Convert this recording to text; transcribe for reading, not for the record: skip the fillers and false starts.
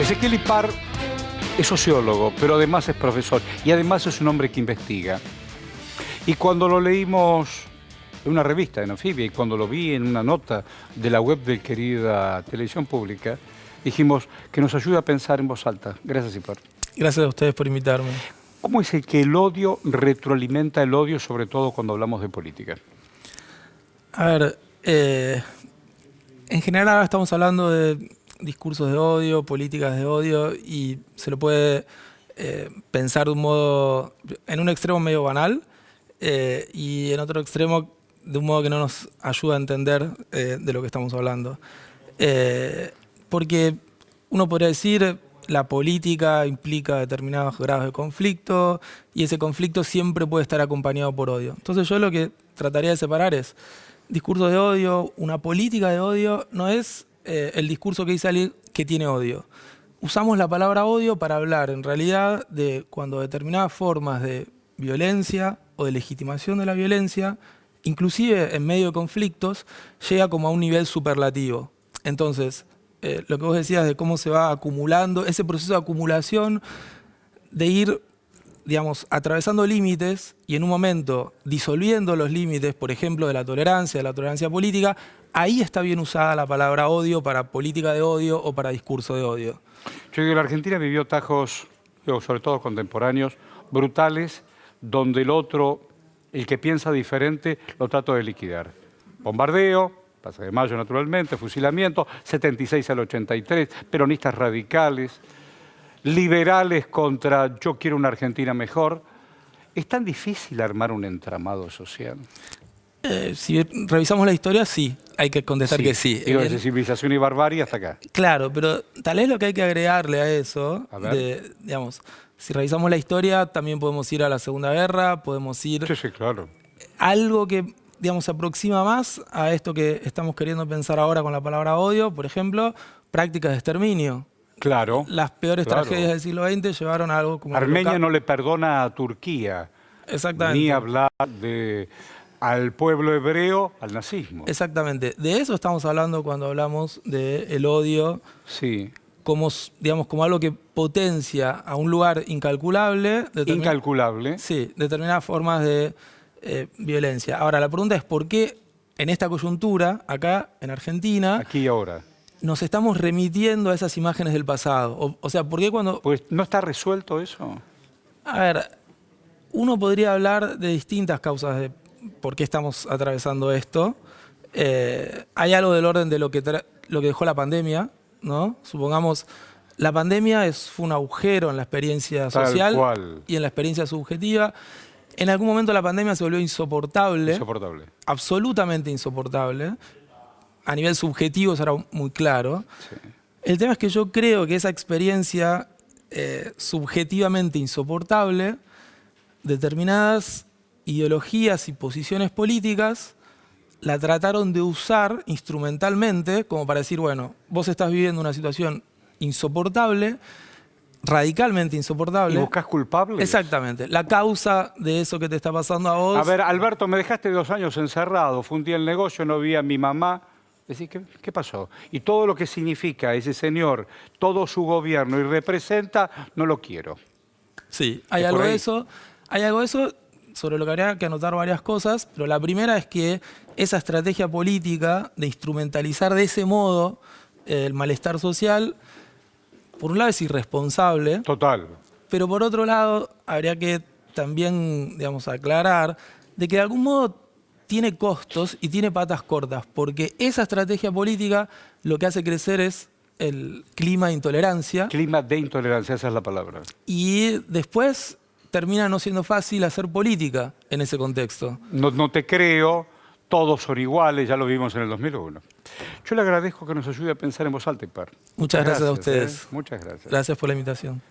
Ezequiel Ipar es sociólogo, pero además es profesor y además es un hombre que investiga. Y cuando lo leímos en una revista, en Anfibia, y cuando lo vi en una nota de la web de querida Televisión Pública, dijimos que nos ayuda a pensar en voz alta. Gracias, Ipar. Gracias a ustedes por invitarme. ¿Cómo es el que el odio retroalimenta el odio, sobre todo cuando hablamos de política? A ver, en general ahora estamos hablando de discursos de odio, políticas de odio, y se lo puede pensar de un modo, en un extremo medio banal, y en otro extremo de un modo que no nos ayuda a entender de lo que estamos hablando. Porque uno podría decir, la política implica determinados grados de conflicto y ese conflicto siempre puede estar acompañado por odio. Entonces yo lo que trataría de separar es discurso de odio, una política de odio, no es el discurso que dice alguien que tiene odio. Usamos la palabra odio para hablar en realidad de cuando determinadas formas de violencia o de legitimación de la violencia, inclusive en medio de conflictos, llega como a un nivel superlativo. Entonces, lo que vos decías de cómo se va acumulando, ese proceso de acumulación, de ir, digamos, atravesando límites y en un momento disolviendo los límites, por ejemplo, de la tolerancia política, ahí está bien usada la palabra odio para política de odio o para discurso de odio. Yo digo, la Argentina vivió tajos, sobre todo contemporáneos, brutales, donde el otro, el que piensa diferente, lo trató de liquidar. Bombardeo, Plaza de Mayo naturalmente, fusilamiento, 76 al 83, peronistas radicales, liberales contra yo quiero una Argentina mejor. ¿Es tan difícil armar un entramado social? Si revisamos la historia, sí, hay que contestar que sí. Digo, desde civilización y barbarie hasta acá. Claro, pero tal vez lo que hay que agregarle a eso, digamos, si revisamos la historia, también podemos ir a la Segunda Guerra, podemos ir... Sí, claro. Algo que, digamos, se aproxima más a esto que estamos queriendo pensar ahora con la palabra odio, por ejemplo, prácticas de exterminio. Claro. Las peores tragedias del siglo XX llevaron a algo como... Armenia no le perdona a Turquía. Exactamente. Ni hablar al pueblo hebreo, al nazismo. Exactamente. De eso estamos hablando cuando hablamos del odio. Sí. Como, digamos, como algo que potencia a un lugar incalculable. Incalculable. Sí, determinadas formas de violencia. Ahora, la pregunta es por qué en esta coyuntura, acá en Argentina... Aquí y ahora. Nos estamos remitiendo a esas imágenes del pasado. O sea, ¿por qué cuando...? Pues, ¿no está resuelto eso? A ver, uno podría hablar de distintas causas de por qué estamos atravesando esto. Hay algo del orden de lo que dejó la pandemia, ¿no? Supongamos, la pandemia fue un agujero en la experiencia social y en la experiencia subjetiva. En algún momento la pandemia se volvió insoportable. Insoportable. Absolutamente insoportable. A nivel subjetivo eso era muy claro. Sí. El tema es que yo creo que esa experiencia subjetivamente insoportable, determinadas ideologías y posiciones políticas la trataron de usar instrumentalmente como para decir, bueno, vos estás viviendo una situación insoportable, radicalmente insoportable. ¿Y buscás culpables? Exactamente. La causa de eso que te está pasando a vos... A ver, Alberto, me dejaste 2 años encerrado, fue un día el negocio, no vi a mi mamá. Decís, ¿qué pasó? Y todo lo que significa ese señor, todo su gobierno y representa, no lo quiero. Sí, hay algo de eso. Hay algo de eso sobre lo que habría que anotar varias cosas, pero la primera es que esa estrategia política de instrumentalizar de ese modo el malestar social, por un lado es irresponsable. Total. Pero por otro lado, habría que también, digamos, aclarar de que de algún modo tiene costos y tiene patas cortas, porque esa estrategia política lo que hace crecer es el clima de intolerancia. Clima de intolerancia, esa es la palabra. Y después termina no siendo fácil hacer política en ese contexto. No te creo, todos son iguales, ya lo vimos en el 2001. Yo le agradezco que nos ayude a pensar en voz alta, Ipar. Muchas gracias a ustedes. Muchas gracias. Gracias por la invitación.